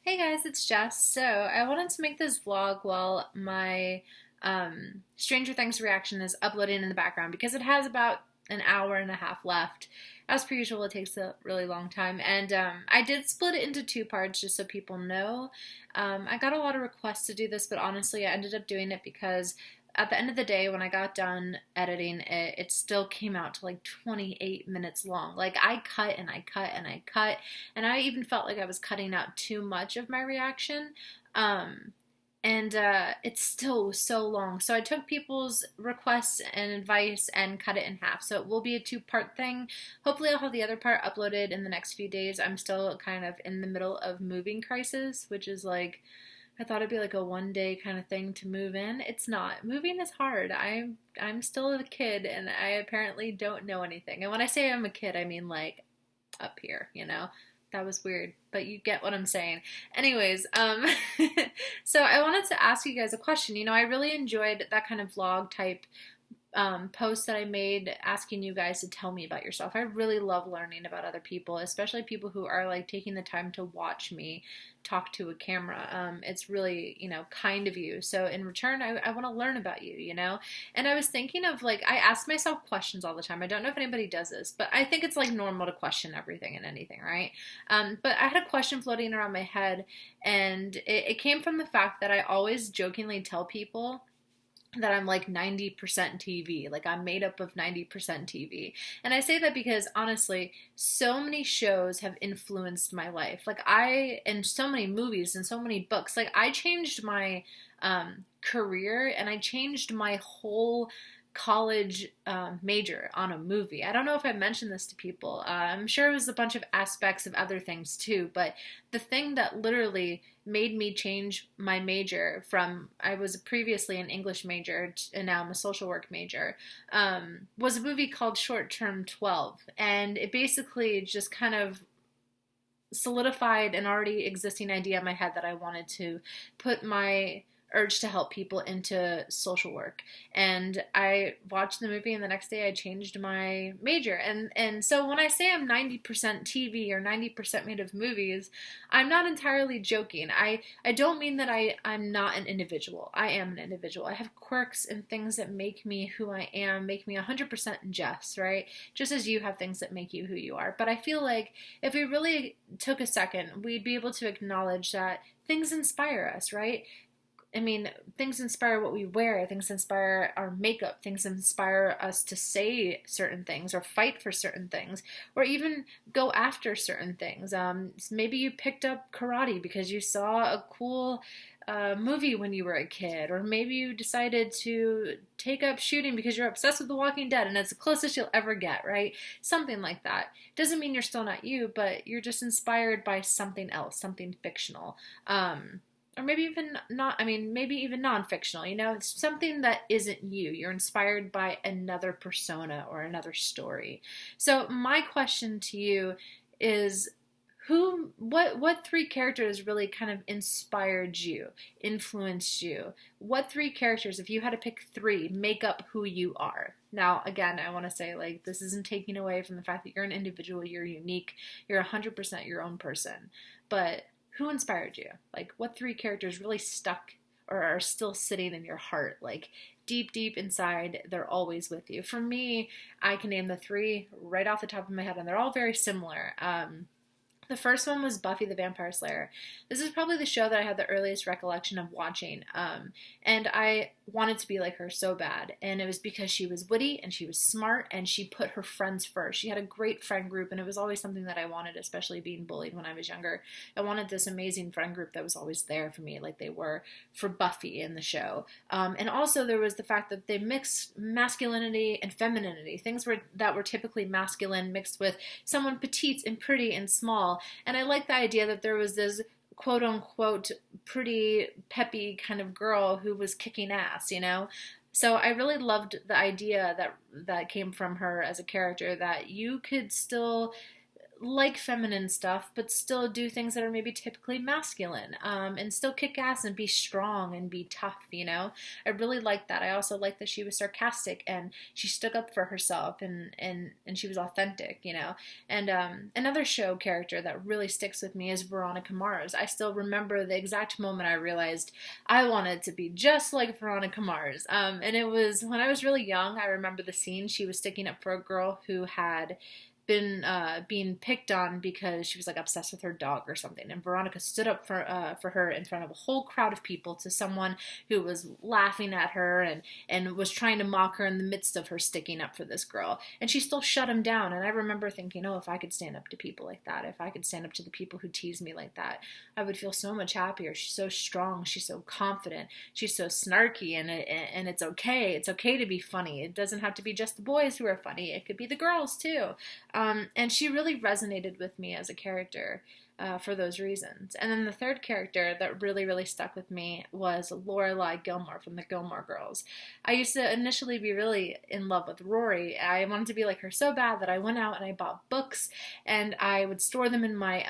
Hey guys, it's Jess. So I wanted to make this vlog while my Stranger Things reaction is uploading in the background because it has about an hour and a half left. As per usual, it takes a really long time. And I did split it into two parts just so people know. I got a lot of requests to do this, but honestly, I ended up doing it because at the end of the day, when I got done editing it, it still came out to like 28 minutes long. Like I cut and I cut and I cut, and I even felt like I was cutting out too much of my reaction. Um, and It's still so long. So I took people's requests and advice and cut it in half. So it will be a two-part thing. Hopefully, I'll have the other part uploaded in the next few days. I'm still kind of in the middle of moving crisis, which is like I thought it'd be like a one day kind of thing to move in. It's not. Moving is hard. I'm still a kid and I apparently don't know anything. And when I say I'm a kid, I mean like up here, you know? That was weird, but you get what I'm saying. Anyways, so I wanted to ask you guys a question. I really enjoyed that kind of vlog type post that I made asking you guys to tell me about yourself. I really love learning about other people, especially people who are like taking the time to watch me talk to a camera. It's really, kind of you. So in return, I want to learn about you. And I was thinking of like, I ask myself questions all the time. I don't know if anybody does this, but I think it's like normal to question everything and anything, right? But I had a question floating around my head, and it came from the fact that I always jokingly tell people that I'm like 90% TV. Like I'm made up of 90% TV. And I say that because honestly, so many shows have influenced my life. And so many movies and so many books. Like I changed my career and I changed my whole college major on a movie. I don't know if I mentioned this to people. I'm sure it was a bunch of aspects of other things too, but the thing that literally made me change my major from I was previously an English major and now I'm a social work major was a movie called Short Term 12, and it basically just kind of solidified an already existing idea in my head that I wanted to put my urge to help people into social work. And I watched the movie and the next day I changed my major. And so when I say I'm 90% TV or 90% made of movies, I'm not entirely joking. I don't mean that I'm not an individual. I am an individual. I have quirks and things that make me who I am, make me 100% Jess, right? Just as you have things that make you who you are. But I feel like if we really took a second, we'd be able to acknowledge that things inspire us, right? I mean, things inspire what we wear, things inspire our makeup, things inspire us to say certain things or fight for certain things or even go after certain things. Maybe you picked up karate because you saw a cool movie when you were a kid, or maybe you decided to take up shooting because you're obsessed with The Walking Dead and it's the closest you'll ever get, right? Something like that. Doesn't mean you're still not you, but you're just inspired by something else, something fictional. Or maybe even not, I mean, maybe even non-fictional, it's something that isn't you. You're inspired by another persona or another story. So my question to you is what three characters really kind of inspired you, influenced you? What three characters, if you had to pick three, make up who you are? Now, again, I want to say, like, this isn't taking away from the fact that you're an individual, you're unique, you're 100% your own person. But who inspired you? Like, what three characters really stuck or are still sitting in your heart? Like, deep, deep inside, they're always with you. For me, I can name the three right off the top of my head, and they're all very similar. The first one was Buffy the Vampire Slayer. This is probably the show that I had the earliest recollection of watching. And I wanted to be like her so bad. And it was because she was witty and she was smart and she put her friends first. She had a great friend group, and it was always something that I wanted, especially being bullied when I was younger. I wanted this amazing friend group that was always there for me, like they were for Buffy in the show. And also there was the fact that they mixed masculinity and femininity. That were typically masculine mixed with someone petite and pretty and small. And I like the idea that there was this quote unquote pretty peppy kind of girl who was kicking ass. So I really loved the idea that came from her as a character, that you could still like feminine stuff, but still do things that are maybe typically masculine, and still kick ass and be strong and be tough, you know? I really liked that. I also liked that she was sarcastic and she stuck up for herself, and she was authentic, you know? And another show character that really sticks with me is Veronica Mars. I still remember the exact moment I realized I wanted to be just like Veronica Mars. And it was when I was really young. I remember the scene. She was sticking up for a girl who had been being picked on because she was like obsessed with her dog or something, and Veronica stood up for her in front of a whole crowd of people to someone who was laughing at her and was trying to mock her in the midst of her sticking up for this girl, and she still shut him down. And I remember thinking, oh, if I could stand up to people like that, if I could stand up to the people who tease me like that, I would feel so much happier. She's so strong, she's so confident, she's so snarky, and it's okay. It's okay to be funny. It doesn't have to be just the boys who are funny, it could be the girls too. And she really resonated with me as a character for those reasons. And then the third character that really, really stuck with me was Lorelai Gilmore from the Gilmore Girls. I used to initially be really in love with Rory. I wanted to be like her so bad that I went out and I bought books, and I would store them in my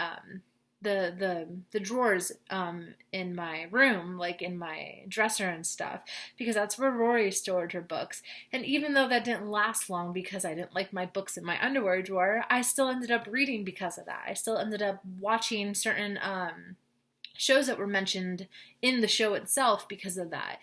the drawers in my room, like in my dresser and stuff, because that's where Rory stored her books. And even though that didn't last long because I didn't like my books in my underwear drawer, I still ended up reading because of that. I still ended up watching certain shows that were mentioned in the show itself because of that,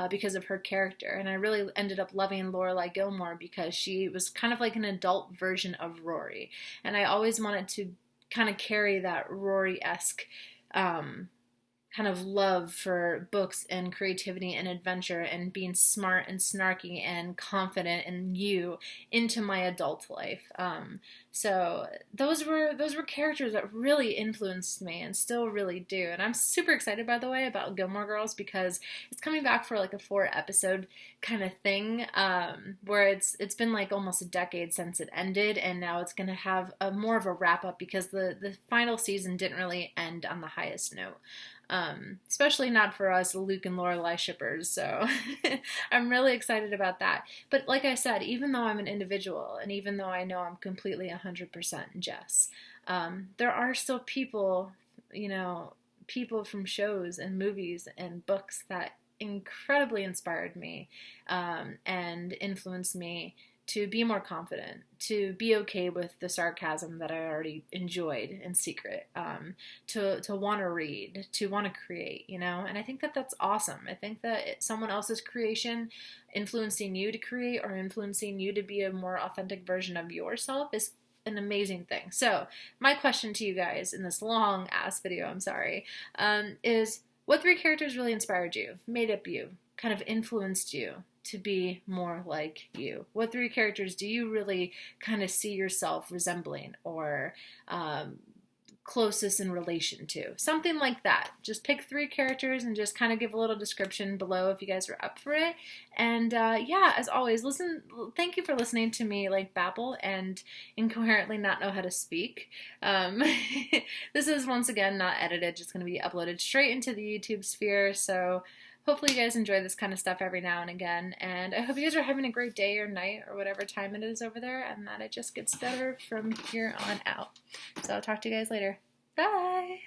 because of her character. And I really ended up loving Lorelai Gilmore because she was kind of like an adult version of Rory. And I always wanted to kind of carry that Rory-esque kind of love for books and creativity and adventure and being smart and snarky and confident in you into my adult life. So those were characters that really influenced me and still really do. And I'm super excited, by the way, about Gilmore Girls because it's coming back for like a 4-episode kind of thing, where it's been like almost a decade since it ended, and now it's going to have a more of a wrap up because the final season didn't really end on the highest note. Especially not for us Luke and Lorelai shippers, so I'm really excited about that. But like I said, even though I'm an individual, and even though I know I'm completely 100% Jess, there are still people, you know, people from shows and movies and books that incredibly inspired me, and influenced me to be more confident, to be okay with the sarcasm that I already enjoyed in secret, to want to read, to want to create, you know? And I think that that's awesome. I think that someone else's creation influencing you to create or influencing you to be a more authentic version of yourself is an amazing thing. So my question to you guys in this long ass video, I'm sorry, is what 3 characters really inspired you, made up you, kind of influenced you to be more like you? What 3 characters do you really kind of see yourself resembling or closest in relation to? Something like that. Just pick 3 characters and just kind of give a little description below if you guys are up for it. And yeah, as always, thank you for listening to me like babble and incoherently not know how to speak. This is once again not edited, just going to be uploaded straight into the YouTube sphere, so hopefully you guys enjoy this kind of stuff every now and again, and I hope you guys are having a great day or night or whatever time it is over there, and that it just gets better from here on out. So I'll talk to you guys later. Bye!